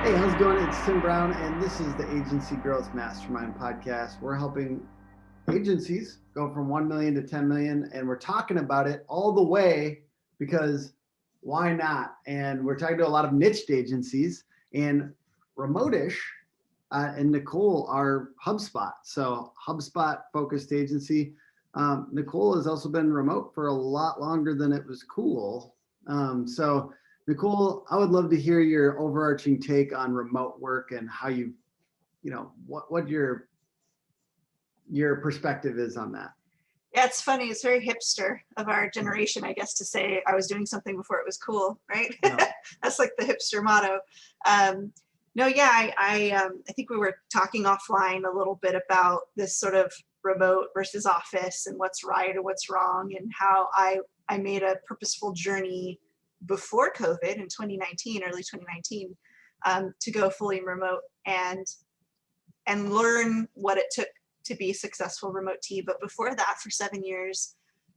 Hey, how's it going? It's Tim Brown, and this is the Agency Growth Mastermind podcast. We're helping agencies go from 1 million to 10 million, and we're talking about it all the way because why not? And we're talking to a lot of niched agencies, and Remotish and Nicole are HubSpot. So, HubSpot focused agency. Nicole has also been remote for a lot longer than it was cool. So, Nicole, I would love to hear your overarching take on remote work and how what your perspective is on that. Yeah, it's funny. It's very hipster of our generation, I guess, to say I was doing something before it was cool, right? No. That's like the hipster motto. No, yeah, I think we were talking offline a little bit about this sort of remote versus office and what's right or what's wrong, and how I made a purposeful journey before COVID in 2019, early 2019, to go fully remote and learn what it took to be a successful remote team. But before that, for 7 years,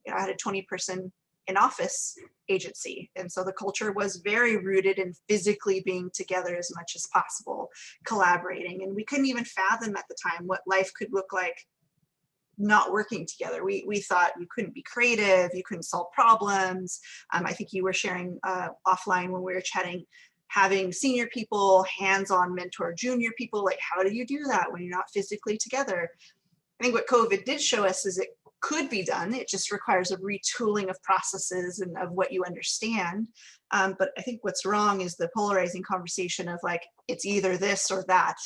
I had a 20-person in-office agency. And so the culture was very rooted in physically being together as much as possible, collaborating. And we couldn't even fathom at the time what life could look like not working together. We thought you couldn't be creative, you couldn't solve problems. I think you were sharing offline when we were chatting, having senior people hands-on mentor junior people. Like, how do you do that when you're not physically together? I think what COVID did show us is it could be done. It just requires a retooling of processes and of what you understand. But I think what's wrong is the polarizing conversation of like, it's either this or that,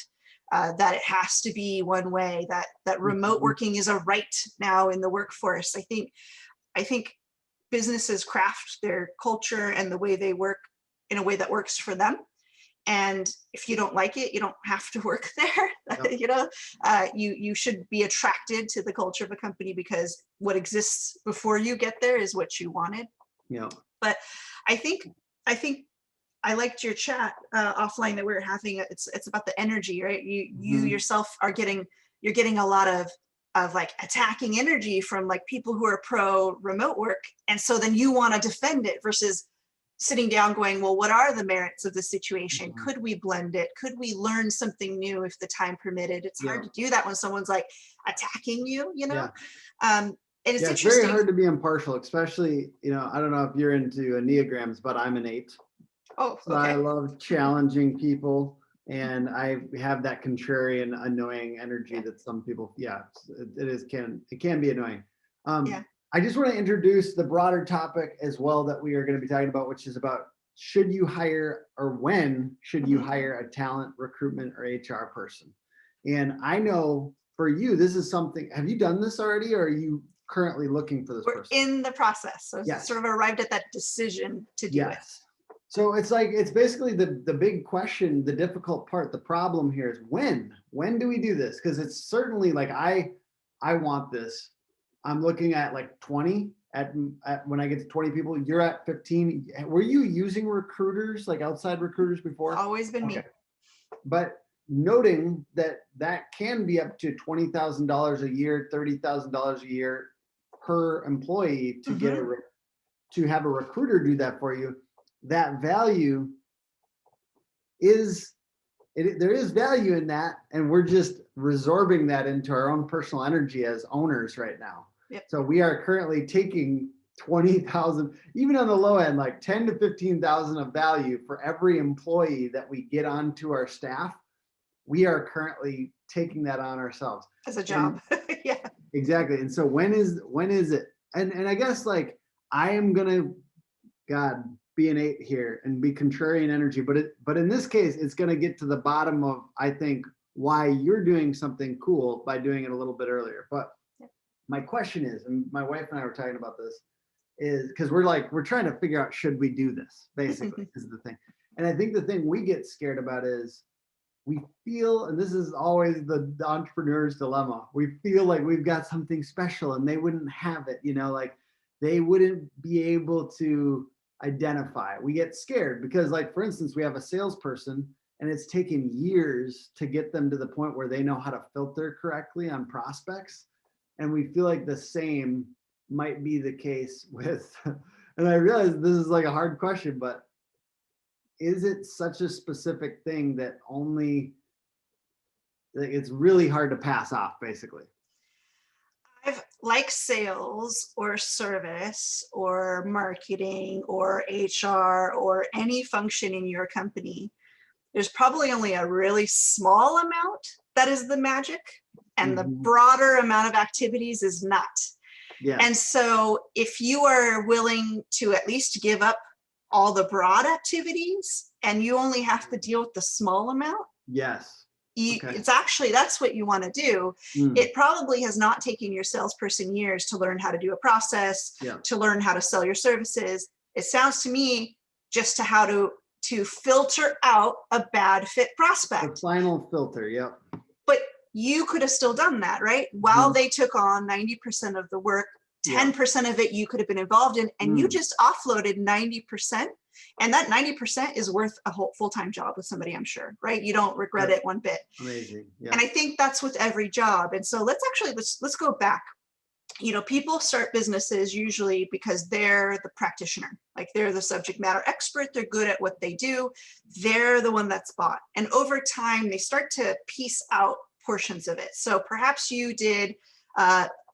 that it has to be one way, that remote working is a right now in the workforce. I think businesses craft their culture and the way they work in a way that works for them. And if you don't like it, you don't have to work there. Yep. You should be attracted to the culture of a company because what exists before you get there is what you wanted. Yeah. But I think I liked your chat offline that we were having. It's about the energy, right? You yourself you're getting a lot of like attacking energy from like people who are pro remote work, and so then you want to defend it versus sitting down going, well, what are the merits of the situation? Could we blend it? Could we learn something new if the time permitted? It's hard to do that when someone's like attacking you, Yeah. And it's It's interesting. very hard to be impartial, especially, I don't know if you're into Enneagrams, but I'm an 8. Oh, So okay. I love challenging people, and I have that contrarian, annoying energy that some people, it can be annoying. I just want to introduce the broader topic as well that we are going to be talking about, which is about should you hire or when should you hire a talent recruitment or HR person? And I know for you, this is something, have you done this already, or are you currently looking for this We're person? in the process. So Yes. sort of arrived at that decision to do it. So it's basically the big question, the difficult part, the problem here is when do we do this? Because it's certainly like I want this. I'm looking at like 20 at when I get to 20 people. You're at 15. Were you using recruiters, like outside recruiters before? Always been me. But noting that can be up to $20,000 a year, $30,000 a year per employee to get to have a recruiter do that for you. That value there is value in that, and we're just resorbing that into our own personal energy as owners right now. Yep. So we are currently taking 20,000, even on the low end, like 10 to 15,000 of value for every employee that we get onto our staff. We are currently taking that on ourselves as a job. Yeah, exactly. And so when is it? And I guess like I am gonna, God, be an 8 here and be contrarian energy, but in this case, it's going to get to the bottom of, I think, why you're doing something cool by doing it a little bit earlier. But my question is, and my wife and I were talking about this, is because we're trying to figure out, should we do this, basically, is the thing. And I think the thing we get scared about is we feel, and this is always the entrepreneur's dilemma, we feel like we've got something special and they wouldn't have it, like they wouldn't be able to identify. We get scared because, like, for instance, we have a salesperson and it's taken years to get them to the point where they know how to filter correctly on prospects. And we feel like the same might be the case with, and I realize this is like a hard question, but is it such a specific thing that only, like, it's really hard to pass off, basically? Like sales or service or marketing or HR or any function in your company, there's probably only a really small amount that is the magic, and the broader amount of activities is not. Yeah. And so if you are willing to at least give up all the broad activities and you only have to deal with the small amount, Yes. Okay. it's actually, that's what you want to do. It probably has not taken your salesperson years to learn how to do a process, to learn how to sell your services. It sounds to me just to how to filter out a bad fit prospect. The final filter, yep. But you could have still done that, right? While they took on 90% of the work, 10% of it you could have been involved in, and you just offloaded 90%. And that 90% is worth a whole full-time job with somebody, I'm sure, right? You don't regret it one bit. Amazing. Yeah. And I think that's with every job. And so let's go back. You know, people start businesses usually because they're the practitioner, like they're the subject matter expert. They're good at what they do. They're the one that's bought. And over time, they start to piece out portions of it. So perhaps you did,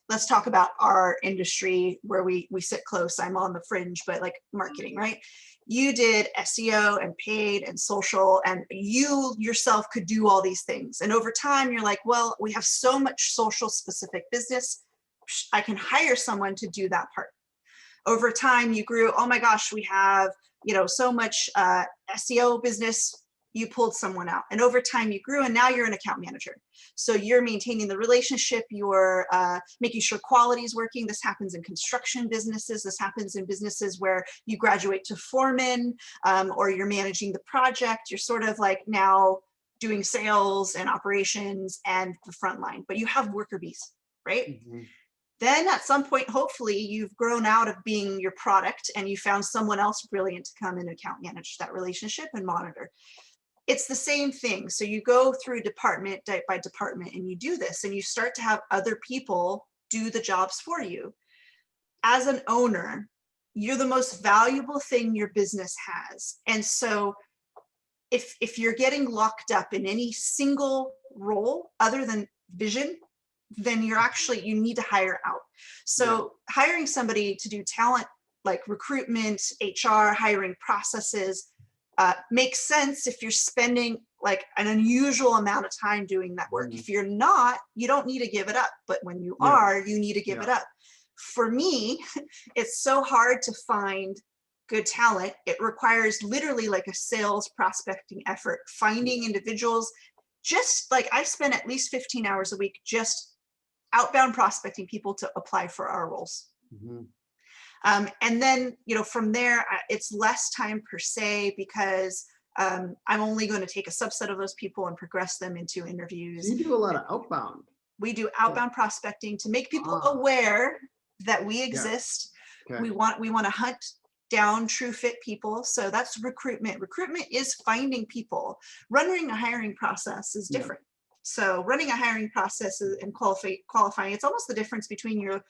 let's talk about our industry where we sit close. I'm on the fringe, but like marketing, right? You did SEO and paid and social, and you yourself could do all these things. And over time, you're like, well, we have so much social specific business. I can hire someone to do that part. Over time, you grew, oh my gosh, we have, you know, so much SEO business. You pulled someone out, and over time you grew, and now you're an account manager. So you're maintaining the relationship, you're making sure quality is working. This happens in construction businesses. This happens in businesses where you graduate to foreman, or you're managing the project. You're sort of like now doing sales and operations and the front line, but you have worker bees, right? Then at some point, hopefully you've grown out of being your product and you found someone else brilliant to come and account manage that relationship and monitor. It's the same thing. So you go through department by department and you do this, and you start to have other people do the jobs for you. As an owner, you're the most valuable thing your business has. And so if you're getting locked up in any single role other than vision, then you need to hire out. So hiring somebody to do talent like recruitment, HR, hiring processes, makes sense if you're spending like an unusual amount of time doing that work. If you're not, you don't need to give it up. But when you are, you need to give it up. For me, it's so hard to find good talent. It requires literally like a sales prospecting effort, finding individuals. Just like I spend at least 15 hours a week just outbound prospecting people to apply for our roles. And then, you know, from there, it's less time per se, because I'm only going to take a subset of those people and progress them into interviews. You do a lot of outbound. We do outbound prospecting to make people aware that we exist. We want to hunt down true fit people. So that's recruitment. Recruitment is finding people. Running a hiring process is different. So running a hiring process and qualifying, it's almost the difference between your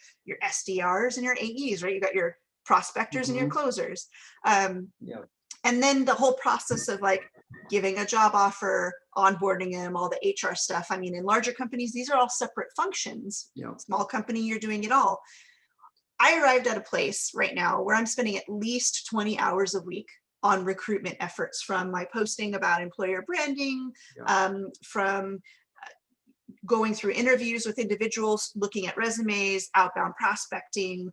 SDRs and your AEs, right? You got your prospectors and your closers. And then the whole process of like giving a job offer, onboarding them, all the HR stuff. I mean, in larger companies, these are all separate functions. Small company, you're doing it all. I arrived at a place right now where I'm spending at least 20 hours a week on recruitment efforts, from my posting about employer branding, from going through interviews with individuals, looking at resumes, outbound prospecting,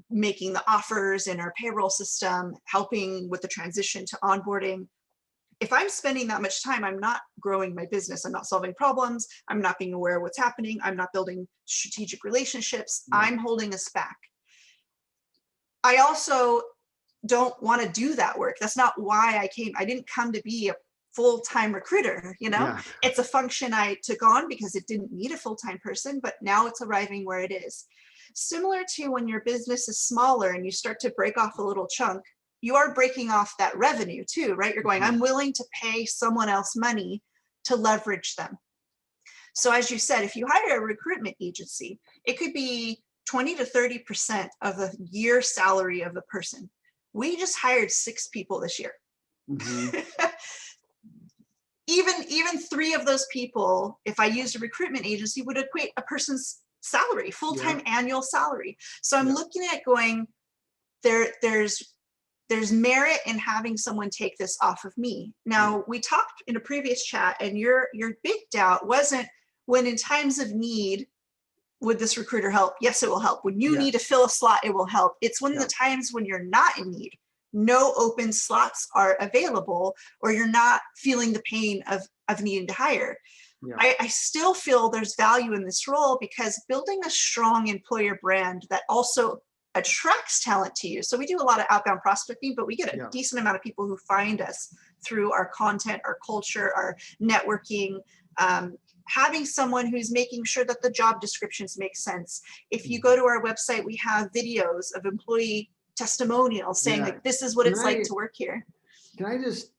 making the offers in our payroll system, helping with the transition to onboarding. If I'm spending that much time, I'm not growing my business. I'm not solving problems. I'm not being aware of what's happening. I'm not building strategic relationships. I'm holding us back. I also don't want to do that work. That's not why I came. I didn't come to be a full-time recruiter, you know. It's a function I took on because it didn't need a full-time person, but now it's arriving where it is. Similar to when your business is smaller and you start to break off a little chunk, you are breaking off that revenue too, right? You're going, I'm willing to pay someone else money to leverage them. So as you said, if you hire a recruitment agency, it could be 20 to 30% of the year salary of the person. We just hired 6 people this year. Mhm. Even 3 of those people, if I used a recruitment agency, would equate a person's salary, full-time annual salary. So I'm looking at going, there's merit in having someone take this off of me. Now, we talked in a previous chat, and your big doubt wasn't, when in times of need, would this recruiter help? Yes, it will help. When you need to fill a slot, it will help. It's when the times when you're not in need, no open slots are available, or you're not feeling the pain of needing to hire. I still feel there's value in this role, because building a strong employer brand that also attracts talent to you. So we do a lot of outbound prospecting, but we get a decent amount of people who find us through our content, our culture, our networking. Having someone who's making sure that the job descriptions make sense. If you go to our website, we have videos of employee testimonials saying like, this is what it's like to work here. Can I just,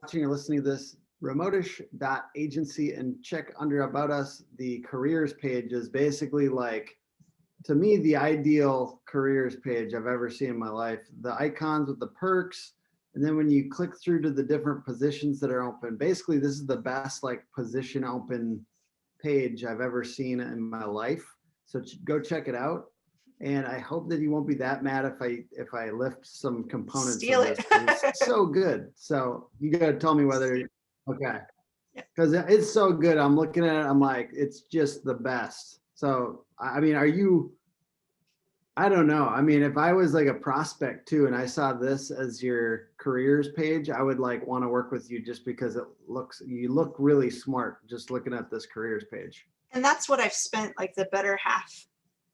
watching or listening to this, Remotish.agency, and check under About Us, the careers page is basically like, to me, the ideal careers page I've ever seen in my life. The icons with the perks, and then when you click through to the different positions that are open, basically this is the best like position open page I've ever seen in my life. So go check it out. And I hope that you won't be that mad if I lift some components. Steal of this. It's so good. So you gotta tell me whether, okay. Because it's so good. I'm looking at it, I'm like, it's just the best. So, I mean, I don't know. I mean, if I was like a prospect too, and I saw this as your careers page, I would like want to work with you just because you look really smart just looking at this careers page. And that's what I've spent like the better half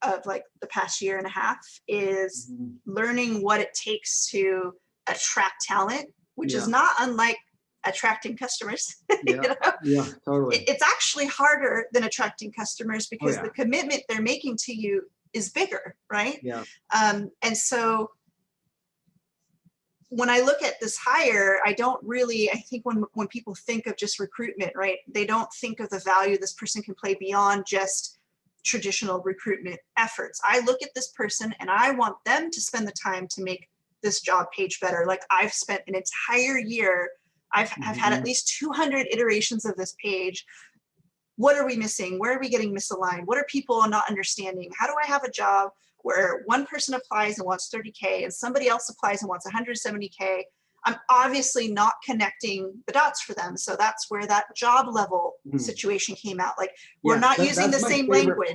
of like the past year and a half, is learning what it takes to attract talent, which is not unlike attracting customers. You know? Yeah, totally. It's actually harder than attracting customers, because the commitment they're making to you is bigger, right? Yeah. And so when I look at this hire, I think when people think of just recruitment, right, they don't think of the value this person can play beyond just traditional recruitment efforts. I look at this person and I want them to spend the time to make this job page better. Like, I've spent an entire year, I've had at least 200 iterations of this page. What are we missing? Where are we getting misaligned? What are people not understanding? How do I have a job where one person applies and wants 30K and somebody else applies and wants 170K? I'm obviously not connecting the dots for them. So that's where that job level situation came out. Like, we're not using the same language.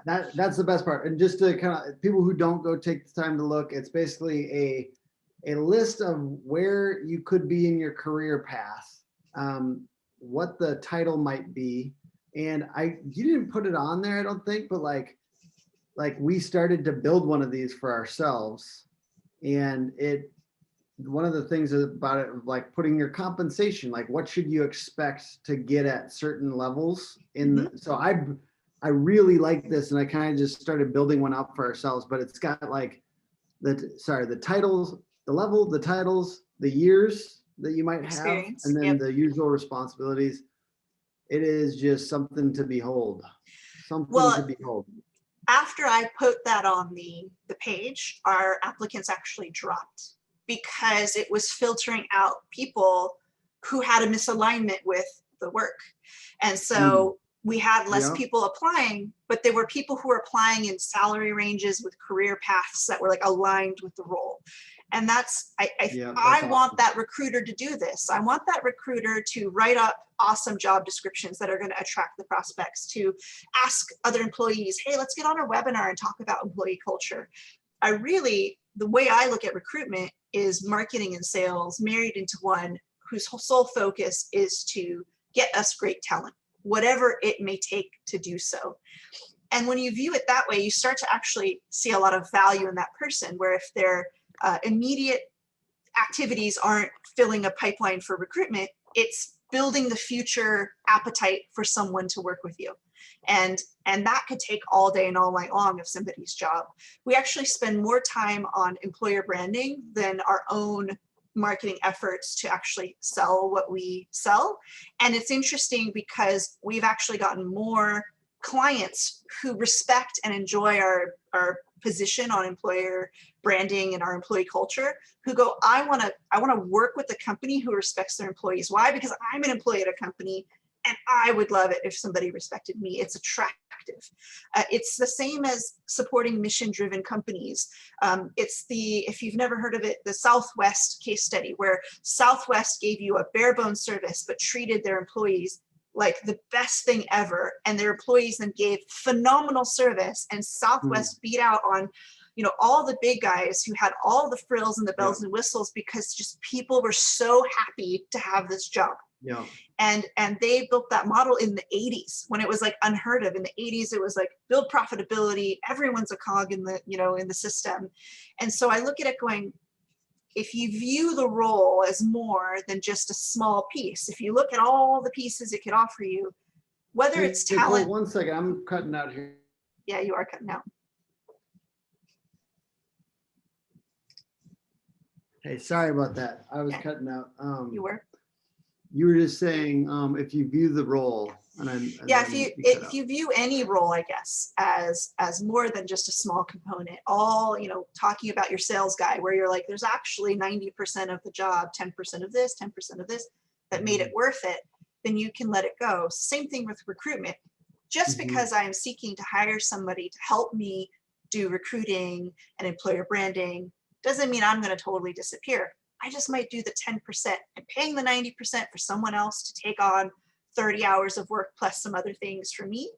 That's the best part. And just to kind of, people who don't go take the time to look, it's basically a list of where you could be in your career path, what the title might be. And you didn't put it on there, I don't think, but like we started to build one of these for ourselves. And one of the things about it, like putting your compensation, like what should you expect to get at certain levels so I really like this, and I kind of just started building one out for ourselves, but it's got like the titles, the level, the titles, the years that you might have, and then the usual responsibilities. It is just something to behold. After I put that on the page, our applicants actually dropped, because it was filtering out people who had a misalignment with the work. And so we had less people applying, but there were people who were applying in salary ranges with career paths that were like aligned with the role. And that's I want that recruiter to do this. I want that recruiter to write up awesome job descriptions that are going to attract the prospects, to ask other employees, hey, let's get on a webinar and talk about employee culture. The way I look at recruitment is marketing and sales married into one, whose sole focus is to get us great talent, whatever it may take to do so. And when you view it that way, you start to actually see a lot of value in that person, where if their immediate activities aren't filling a pipeline for recruitment, it's building the future appetite for someone to work with you. And that could take all day and all night long of somebody's job. We actually spend more time on employer branding than our own marketing efforts to actually sell what we sell. And it's interesting because we've actually gotten more clients who respect and enjoy our position on employer branding and our employee culture, who go, I want to work with a company who respects their employees. Why? Because I'm an employee at a company and I would love it if somebody respected me. It's attractive. It's the same as supporting mission-driven companies. If you've never heard of it, the Southwest case study, where Southwest gave you a bare bones service, but treated their employees like the best thing ever. And their employees then gave phenomenal service, and Southwest beat out on, all the big guys who had all the frills and the bells and whistles, because just people were so happy to have this job. Yeah. And they built that model in the 80s when it was like unheard of. In the 80s, it was like build profitability. Everyone's a cog in the, in the system. And so I look at it going, if you view the role as more than just a small piece, if you look at all the pieces it could offer you, whether it's talent. Nicole, 1 second, I'm cutting out here. Yeah, you are cutting out. Hey, sorry about that. I was cutting out. You were. You were just saying, if you view the role, if you view any role, I guess, as more than just a small component, all, talking about your sales guy, where you're like, there's actually 90% of the job, 10% of this, 10% of this, that made it worth it, then you can let it go. Same thing with recruitment. Just because I am seeking to hire somebody to help me do recruiting and employer branding doesn't mean I'm going to totally disappear. I just might do the 10% and paying the 90% for someone else to take on 30 hours of work plus some other things. For me,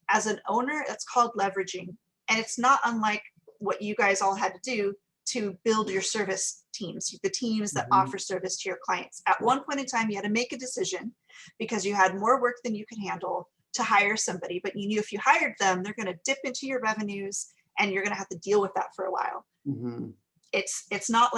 as an owner, that's called leveraging. And it's not unlike what you guys all had to do to build your service teams, the teams that offer service to your clients. At one point in time, you had to make a decision because you had more work than you could handle to hire somebody, but you knew if you hired them, they're going to dip into your revenues and you're going to have to deal with that for a while. It's not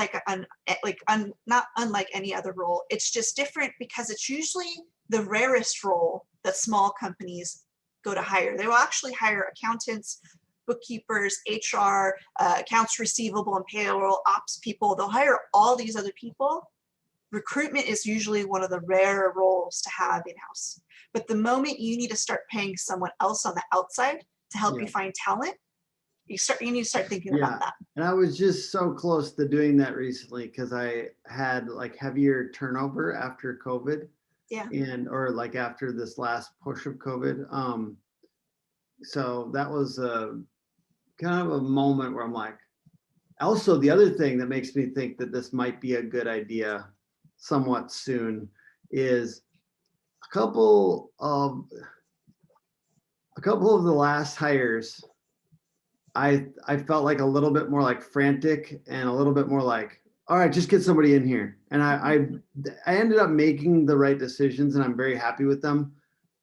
not unlike any other role. It's just different because it's usually the rarest role that small companies go to hire. They will actually hire accountants, bookkeepers, HR, accounts receivable and payroll, ops people. They'll hire all these other people. Recruitment is usually one of the rarer roles to have in-house. But the moment you need to start paying someone else on the outside to help you find talent, you need to start thinking about that. And I was just so close to doing that recently because I had like heavier turnover after COVID. Or like after this last push of COVID. So that was kind of a moment where I'm like, also the other thing that makes me think that this might be a good idea somewhat soon is a couple of the last hires, I felt like a little bit more like frantic and a little bit more like, all right, just get somebody in here. And I ended up making the right decisions and I'm very happy with them.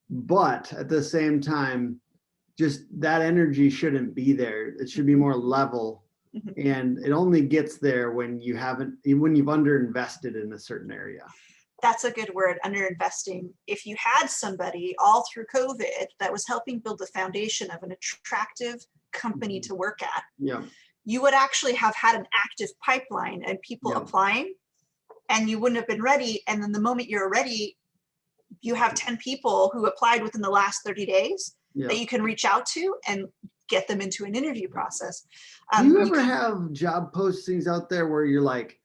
But at the same time, just that energy shouldn't be there. It should be more level. And it only gets there when you've underinvested in a certain area. That's a good word, underinvesting. If you had somebody all through COVID that was helping build the foundation of an attractive company to work at, you would actually have had an active pipeline and people applying, and you wouldn't have been ready. And then the moment you're ready, you have 10 people who applied within the last 30 days that you can reach out to and get them into an interview process. Do you ever have job postings out there where you're like,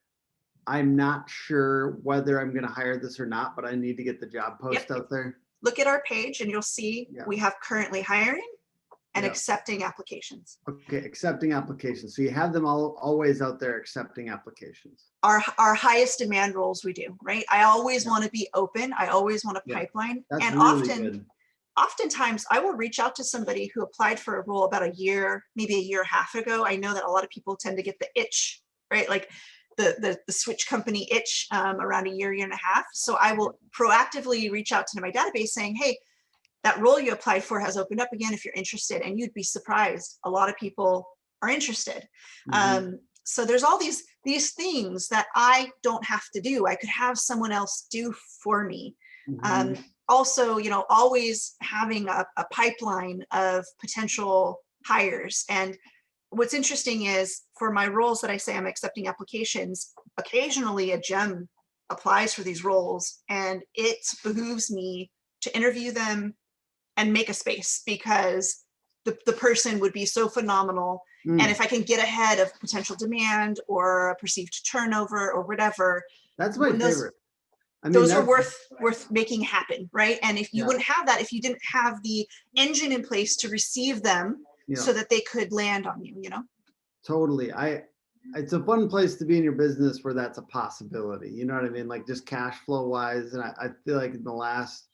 I'm not sure whether I'm going to hire this or not, but I need to get the job post out there? Look at our page and you'll see we have currently hiring and accepting applications. Okay, accepting applications. So you have them always out there accepting applications. Our highest demand roles we do, right? I always want to be open. I always want a pipeline. That's and really oftentimes I will reach out to somebody who applied for a role about a year, maybe a year and a half ago. I know that a lot of people tend to get the itch, right? Like the switch company itch around a year and a half. So I will proactively reach out to my database saying, hey, that role you applied for has opened up again if you're interested. And you'd be surprised. A lot of people are interested. So there's all these things that I don't have to do. I could have someone else do for me. Also, always having a pipeline of potential hires. And what's interesting is for my roles that I say I'm accepting applications, occasionally a gem applies for these roles, and it behooves me to interview them and make a space, because the person would be so phenomenal. Mm. And if I can get ahead of potential demand or a perceived turnover or whatever, That's my favorite. I mean, those are worth making happen, right? And if you Yeah. wouldn't have that, if you didn't have the engine in place to receive them Yeah. so that they could land on you, you know? Totally. It's a fun place to be in your business where that's a possibility. You know what I mean? Like just cash flow wise. And I feel like in the last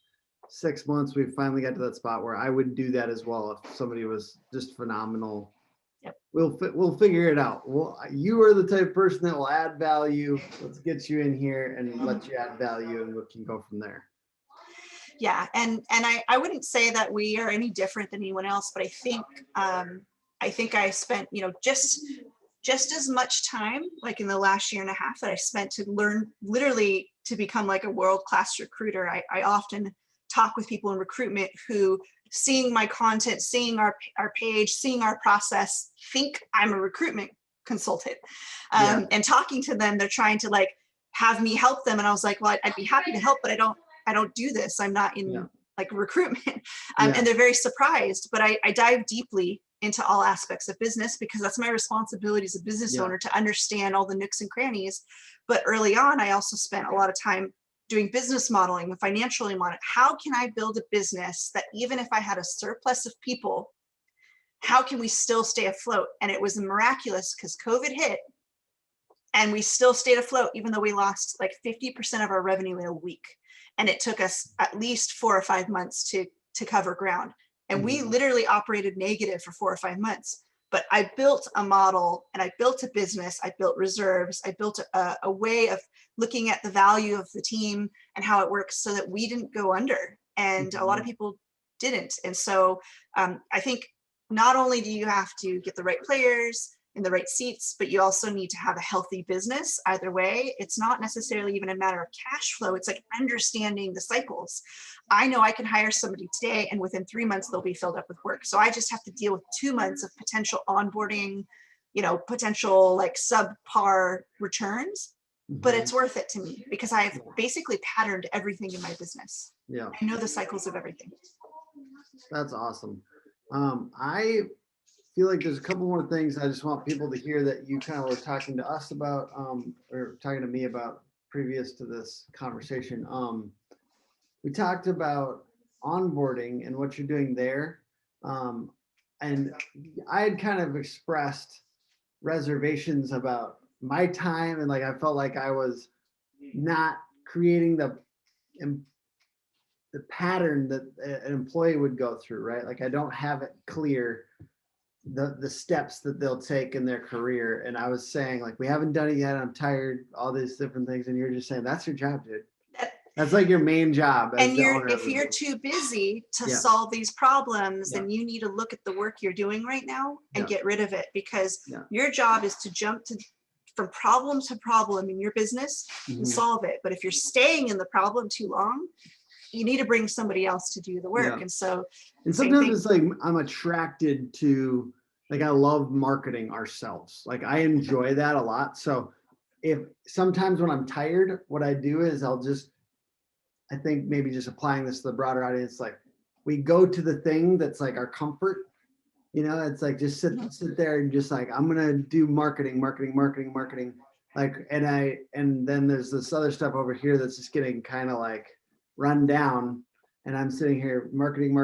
6 months, we've finally got to that spot where I would do that as well if somebody was just phenomenal. Yep. We'll figure it out. Well, you are the type of person that will add value. Let's get you in here and let you add value, and we can go from there. Yeah, and I wouldn't say that we are any different than anyone else, but I think I spent, you know, just as much time like in the last year and a half that I spent to learn literally to become like a world-class recruiter. I often talk with people in recruitment who, seeing my content, seeing our page, seeing our process, think I'm a recruitment consultant. And talking to them, they're trying to like have me help them. And I was like, well, I'd be happy to help, but I don't do this. I'm not in like recruitment. And they're very surprised, but I dive deeply into all aspects of business because that's my responsibility as a business owner, to understand all the nooks and crannies. But early on, I also spent a lot of time doing business modeling and financially modeling. How can I build a business that even if I had a surplus of people, how can we still stay afloat? And it was miraculous because COVID hit and we still stayed afloat, even though we lost like 50% of our revenue in a week. And it took us at least 4 or 5 months to cover ground. And we literally operated negative for 4 or 5 months. But I built a model and I built a business. I built reserves. I built a way of looking at the value of the team and how it works so that we didn't go under. And a lot of people didn't. And so I think not only do you have to get the right players in the right seats, but you also need to have a healthy business. Either way, it's not necessarily even a matter of cash flow. It's like understanding the cycles. I know I can hire somebody today and within 3 months, they'll be filled up with work. So I just have to deal with 2 months of potential onboarding, you know, potential like subpar returns, but it's worth it to me because I've basically patterned everything in my business. Yeah. I know the cycles of everything. That's awesome. I feel like there's a couple more things I just want people to hear that you kind of were talking to us about, or talking to me about previous to this conversation. We talked about onboarding and what you're doing there. And I had kind of expressed reservations about my time, and like I felt like I was not creating the pattern that an employee would go through, right? Like I don't have it clear the steps that they'll take in their career. And I was saying like, we haven't done it yet. I'm tired, all these different things. And you're just saying, that's your job, dude. That's like your main job. As and if you're too busy to solve these problems, then you need to look at the work you're doing right now and get rid of it, because your job is to jump from problem to problem in your business and solve it. But if you're staying in the problem too long, you need to bring somebody else to do the work. And so, and sometimes it's like I'm attracted to, like, I love marketing ourselves. Like I enjoy that a lot. So if sometimes when I'm tired, what I do is I think maybe just applying this to the broader audience, like we go to the thing that's like our comfort, you know, it's like just sit there and just like, I'm going to do marketing. Like, and then there's this other stuff over here that's just getting kind of like run down, and I'm sitting here marketing.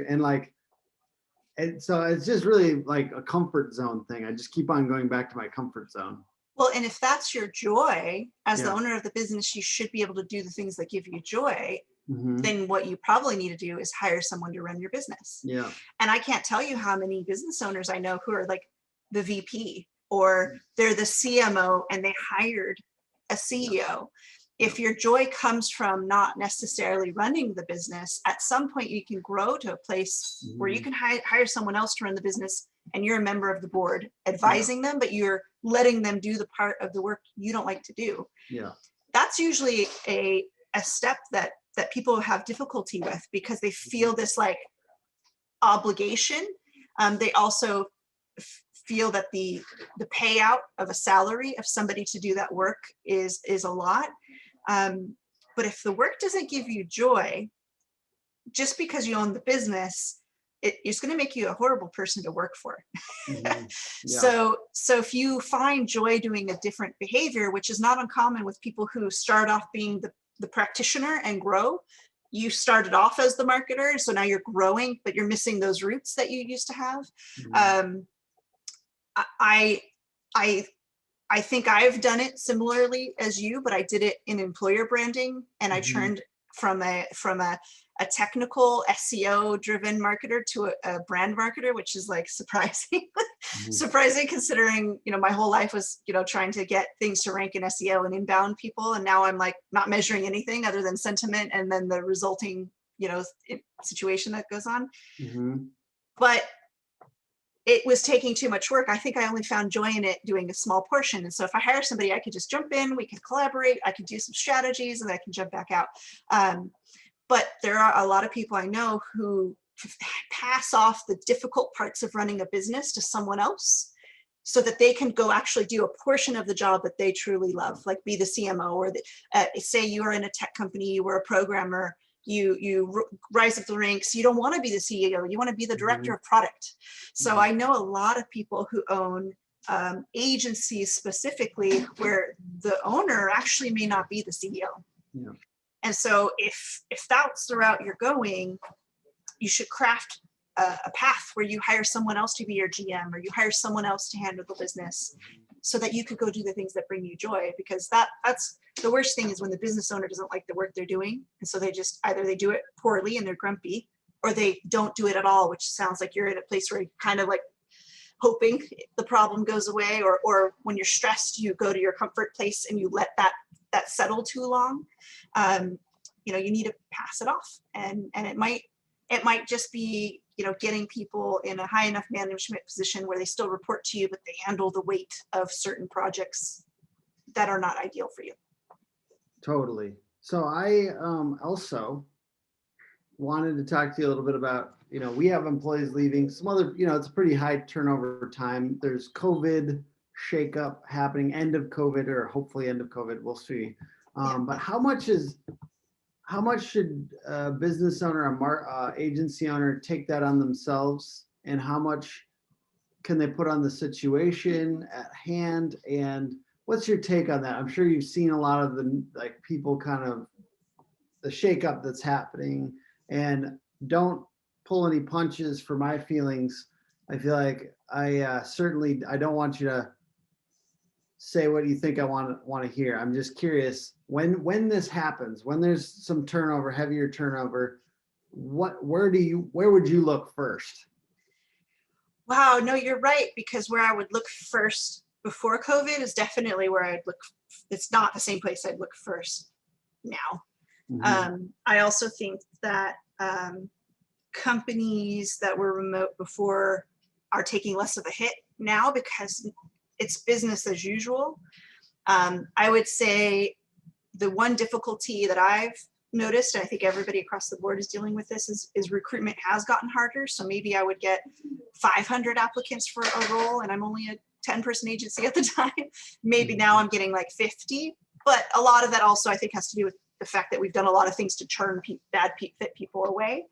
And like, and so it's just really like a comfort zone thing. I just keep on going back to my comfort zone. Well, and if that's your joy, as the owner of the business, you should be able to do the things that give you joy. Then what you probably need to do is hire someone to run your business. Yeah. And I can't tell you how many business owners I know who are like the VP or they're the CMO and they hired a CEO. If your joy comes from not necessarily running the business, at some point you can grow to a place where you can hire someone else to run the business and you're a member of the board advising them, but you're letting them do the part of the work you don't like to do. Yeah. That's usually a step that people have difficulty with because they feel this like obligation. They also feel that the payout of a salary of somebody to do that work is a lot. But if the work doesn't give you joy, just because you own the business, it's going to make you a horrible person to work for. Mhm. Yeah. So if you find joy doing a different behavior, which is not uncommon with people who start off being the practitioner and grow, you started off as the marketer, so now you're growing, but you're missing those roots that you used to have. Mhm. I I think I've done it similarly as you, but I did it in employer branding, and I Mhm. turned from a technical SEO driven marketer to a brand marketer, which is like surprising. Mhm. Surprising considering, my whole life was, trying to get things to rank in SEO and inbound people. And now I'm like not measuring anything other than sentiment and then the resulting, situation that goes on. Mhm. But it was taking too much work. I think I only found joy in it doing a small portion. And so if I hire somebody, I could just jump in, we could collaborate, I could do some strategies, and I can jump back out. But there are a lot of people I know who pass off the difficult parts of running a business to someone else so that they can go actually do a portion of the job that they truly love, like be the CMO, or say you are in a tech company, you were a programmer, you rise up the ranks, you don't want to be the CEO, you want to be the director Mhm. of product. So Mhm. I know a lot of people who own agencies specifically where the owner actually may not be the CEO. Yeah. And so if that's the route you're going, you should craft a path where you hire someone else to be your GM, or you hire someone else to handle the business so that you could go do the things that bring you joy. Because that's the worst thing, is when the business owner doesn't like the work they're doing. And so they just either they do it poorly and they're grumpy, or they don't do it at all, which sounds like you're in a place where you're kind of like hoping the problem goes away, or when you're stressed, you go to your comfort place and you let that settle too long. You need to pass it off, and it might just be, getting people in a high enough management position where they still report to you, but they handle the weight of certain projects that are not ideal for you. Totally. So I also wanted to talk to you a little bit about, we have employees leaving, some other, it's a pretty high turnover time. There's COVID shakeup happening, end of COVID, or hopefully end of COVID, we'll see. Yeah. But how much should a business owner, agency owner take that on themselves, and how much can they put on the situation at hand? And what's your take on that? I'm sure you've seen a lot of the people kind of the shakeup that's happening, and don't pull any punches for my feelings. I feel like I don't want you to say what you think I want to hear. I'm just curious, when this happens, when there's some turnover, heavier turnover, where would you look first? Wow, no, you're right, because where I would look first before COVID is definitely where I'd look. It's not the same place I'd look first now. Mhm. I also think that companies that were remote before are taking less of a hit now because it's business as usual. I would say the one difficulty that I've noticed, and I think everybody across the board is dealing with this, is recruitment has gotten harder. So maybe I would get 500 applicants for a role, and I'm only a 10-person agency at the time. Maybe now I'm getting like 50. But a lot of that also, I think, has to do with the fact that we've done a lot of things to churn bad fit people away.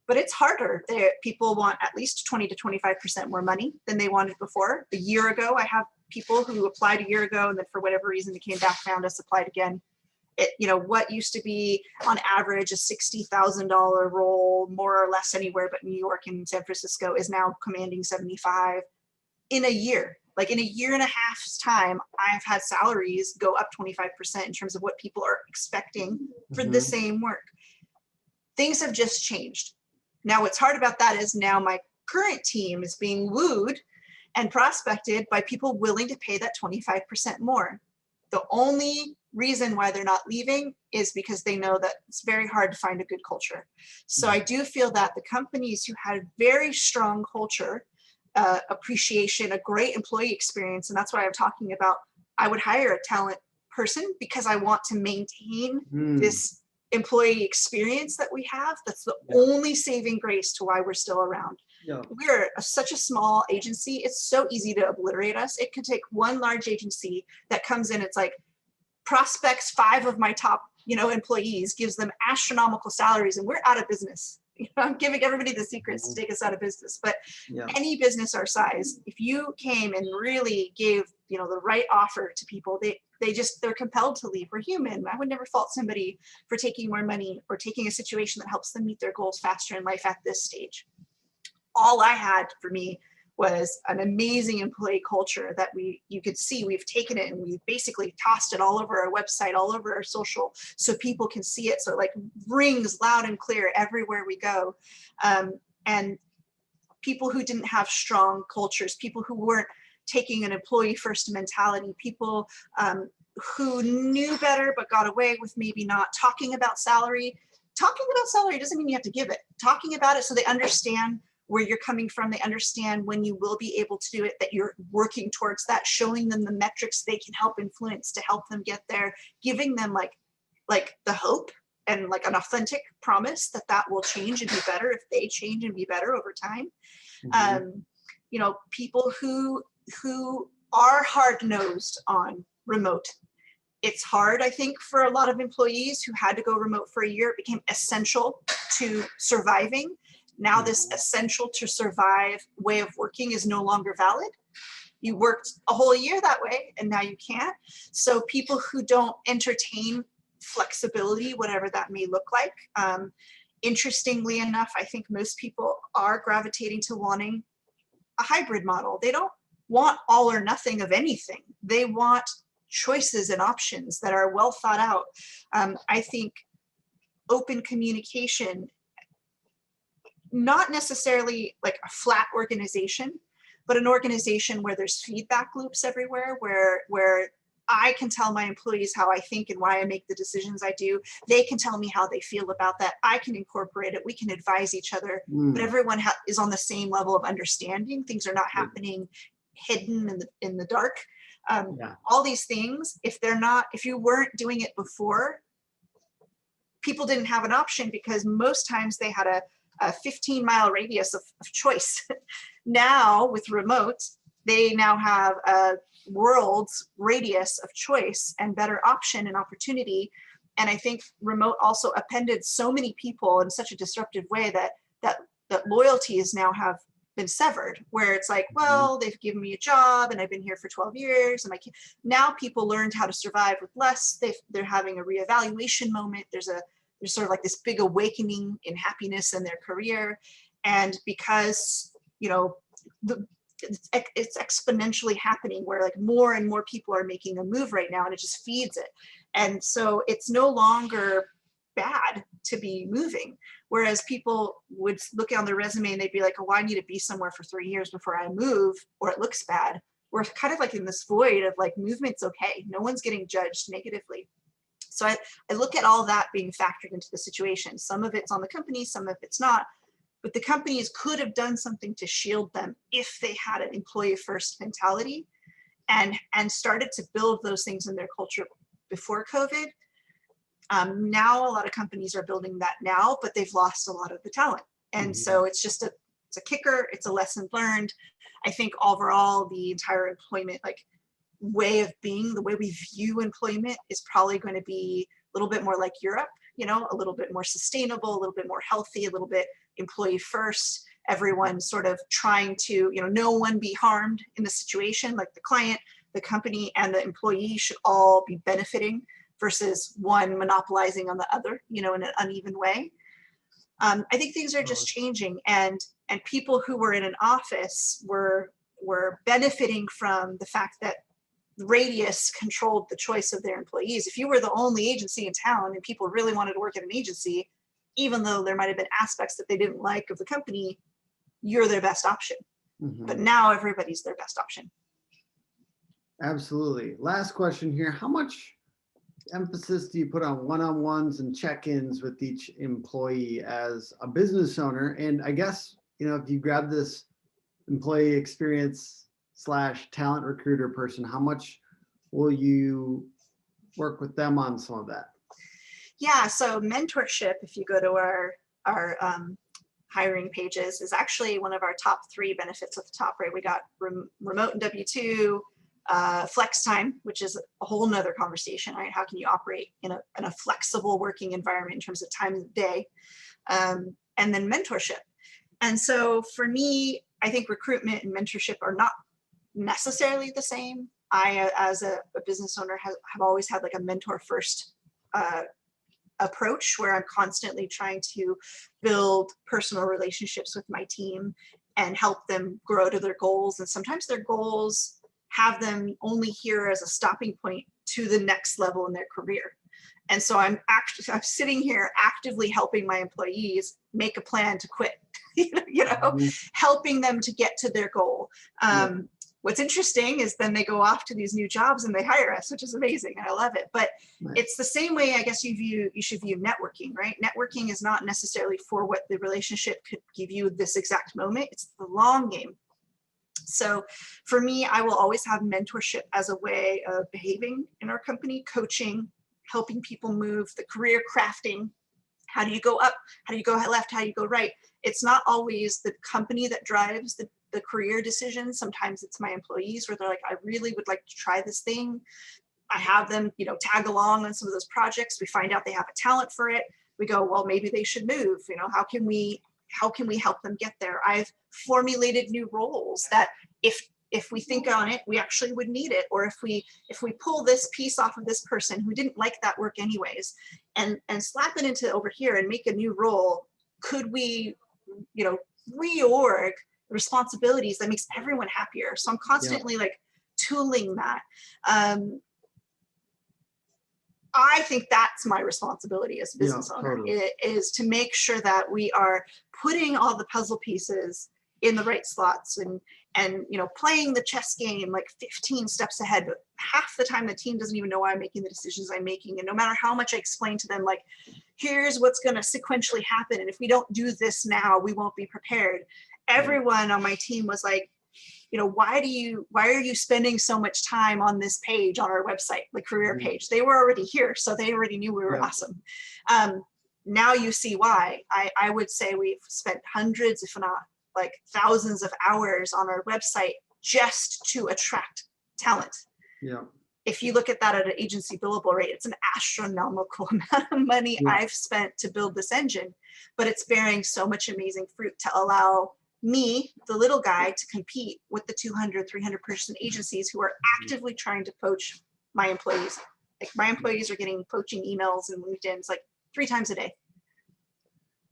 But it's harder. People want at least 20 to 25% more money than they wanted before. A year ago, I have people who applied a year ago, and then for whatever reason, they came back, found us, applied again. What used to be on average a $60,000 role, more or less anywhere but New York and San Francisco, is now commanding 75 in a year. Like in a year and a half's time, I've had salaries go up 25% in terms of what people are expecting for the Mhm. same work. Things have just changed. Now, what's hard about that is now my current team is being wooed and prospected by people willing to pay that 25% more. The only reason why they're not leaving is because they know that it's very hard to find a good culture. So I do feel that the companies who had very strong culture, appreciation, a great employee experience, and that's why I'm talking about, I would hire a talent person because I want to maintain Mm. this employee experience that we have. That's the Yeah. only saving grace to why we're still around. Yeah. We're such a small agency. It's so easy to obliterate us. It can take one large agency that comes in. It's like prospects 5 of my top, employees, gives them astronomical salaries, and we're out of business. I'm giving everybody the secrets to take us out of business, but Yeah. any business our size, if you came and really gave, the right offer to people, they're compelled to leave. We're human. I would never fault somebody for taking more money or taking a situation that helps them meet their goals faster in life at this stage. All I had for me was an amazing employee culture that you could see we've taken it and we've basically tossed it all over our website, all over our social, so people can see it. So it like rings loud and clear everywhere we go. And people who didn't have strong cultures, people who weren't taking an employee first mentality, people who knew better but got away with maybe not talking about salary. Talking about salary doesn't mean you have to give it. Talking about it so they understand where you're coming from, they understand when you will be able to do it, that you're working towards that, showing them the metrics they can help influence to help them get there, giving them like the hope and like an authentic promise that will change and be better if they change and be better over time. People who are hard-nosed on remote. It's hard, I think, for a lot of employees who had to go remote for a year. It became essential to surviving. Now this essential to survive way of working is no longer valid. You worked a whole year that way and now you can't. So people who don't entertain flexibility, whatever that may look like, interestingly enough, I think most people are gravitating to wanting a hybrid model. They don't want all or nothing of anything. They want choices and options that are well thought out. I think open communication, not necessarily like a flat organization, but an organization where there's feedback loops everywhere, where I can tell my employees how I think and why I make the decisions I do. They can tell me how they feel about that. I can incorporate it. We can advise each other, but everyone is on the same level of understanding. Things are not happening hidden in the dark. All these things, if you weren't doing it before, people didn't have an option because most times they had a 15-mile radius of choice. Now with remote, they now have a world's radius of choice and better option and opportunity. And I think remote also appended so many people in such a disruptive way that loyalties now have been severed, where it's like, well, they've given me a job and I've been here for 12 years and now people learned how to survive with less. They're having a reevaluation moment. There's sort of like this big awakening in happiness in their career. And because, it's exponentially happening where like more and more people are making a move right now and it just feeds it. And so it's no longer bad to be moving. Whereas people would look on their resume and they'd be like, oh, I need to be somewhere for 3 years before I move, or it looks bad. We're kind of like in this void of like movement's okay. No one's getting judged negatively. So I look at all that being factored into the situation. Some of it's on the company, some of it's not. But the companies could have done something to shield them if they had an employee first mentality and started to build those things in their culture before COVID. Now a lot of companies are building that now, but they've lost a lot of the talent. And so it's just it's a kicker, it's a lesson learned. I think overall the entire employment way of being, the way we view employment is probably going to be a little bit more like Europe, a little bit more sustainable, a little bit more healthy, a little bit employee first, everyone sort of trying to, no one be harmed in the situation, like the client, the company, and the employee should all be benefiting versus one monopolizing on the other, in an uneven way. I think things are just changing, and people who were in an office were benefiting from the fact that radius controlled the choice of their employees. If you were the only agency in town and people really wanted to work at an agency, even though there might have been aspects that they didn't like of the company, you're their best option. But now everybody's their best option. Absolutely. Last question here. How much emphasis do you put on one-on-ones and check-ins with each employee as a business owner? And I guess, if you grab this employee experience / talent recruiter person, how much will you work with them on some of that? Yeah, so mentorship, if you go to our hiring pages, is actually one of our top 3 benefits at the top, right? We got remote and W2, flex time, which is a whole nother conversation, right? How can you operate in a flexible working environment in terms of time of the day? and then mentorship. And so for me, I think recruitment and mentorship are not necessarily the same. I, as a business owner, have always had like a mentor first approach, where I'm constantly trying to build personal relationships with my team and help them grow to their goals. And sometimes their goals have them only here as a stopping point to the next level in their career. And so I'm sitting here actively helping my employees make a plan to quit, helping them to get to their goal. What's interesting is then they go off to these new jobs and they hire us, which is amazing. I love it. But it's the same way, I guess, you should view networking, right? Networking is not necessarily for what the relationship could give you this exact moment. It's the long game. So for me, I will always have mentorship as a way of behaving in our company, coaching, helping people move, the career crafting. How do you go up? How do you go left? How do you go right? It's not always the company that drives the career decisions. Sometimes it's my employees, where they're like, I really would like to try this thing. I have them, tag along on some of those projects. We find out they have a talent for it. We go, well, maybe they should move. How can we help them get there? I've formulated new roles that if we think on it, we actually would need it. Or if we pull this piece off of this person who didn't like that work anyways, and slap it into over here and make a new role, could we, reorg responsibilities that makes everyone happier? So I'm constantly like tooling that. I think that's my responsibility as a business owner, totally. Is to make sure that we are putting all the puzzle pieces in the right slots and playing the chess game like 15 steps ahead. But half the time the team doesn't even know why I'm making the decisions I'm making. And no matter how much I explain to them, like, here's what's going to sequentially happen, and if we don't do this now, we won't be prepared. Everyone on my team was like, why are you spending so much time on this page on our website, the career page? They were already here, so they already knew we were awesome. Now you see why. I would say we've spent hundreds, if not like thousands of hours on our website just to attract talent. Yeah. If you look at that at an agency billable rate, it's an astronomical amount of money I've spent to build this engine, but it's bearing so much amazing fruit to allow me, the little guy, to compete with the 200, 300 person agencies who are actively trying to poach my employees. Like, my employees are getting poaching emails and LinkedIn's like 3 times a day.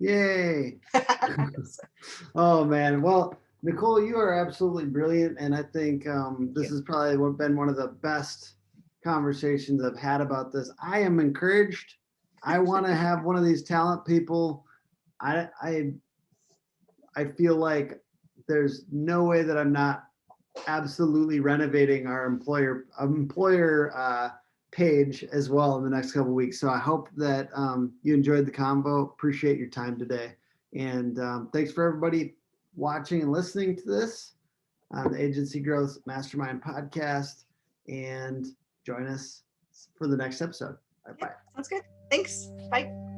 Yay. Oh man. Well, Nicole, you are absolutely brilliant. And I think this has probably been one of the best conversations I've had about this. I am encouraged. I want to have one of these talent people. I feel like there's no way that I'm not absolutely renovating our employer page as well in the next couple of weeks. So I hope that you enjoyed the convo. Appreciate your time today. And thanks for everybody watching and listening to this on the Agency Growth Mastermind podcast. And join us for the next episode. Bye-bye. Sounds good. Thanks. Bye.